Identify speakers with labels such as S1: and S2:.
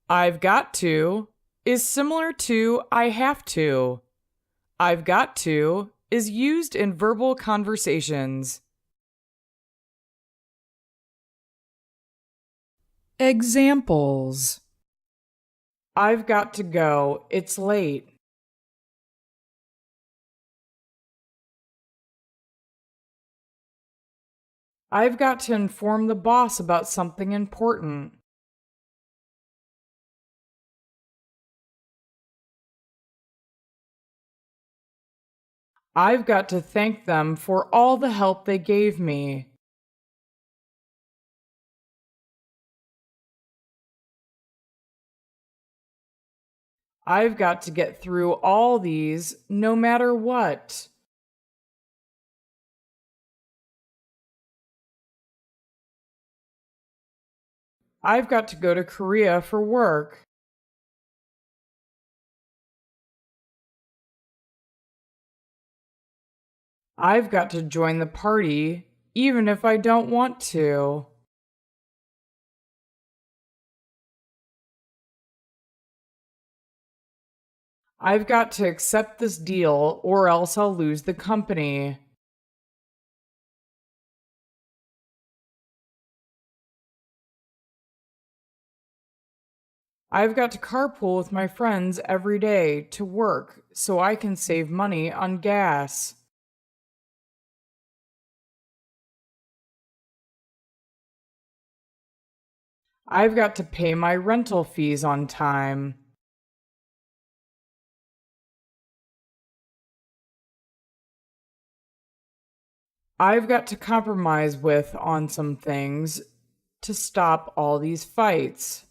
S1: I've got to is similar to I have to. I've got to is used in verbal conversations. Examples: I've got to go, it's late. I've got to inform the boss about something important. I've got to thank them for all the help they gave me. I've got to get through all these no matter what. I've got to go to Korea for work. I've got to join the party even if I don't want to. I've got to accept this deal or else I'll lose the company. I've got to carpool with my friends every day to work so I can save money on gas. I've got to pay my rental fees on time. I've got to compromise with on some things to stop all these fights.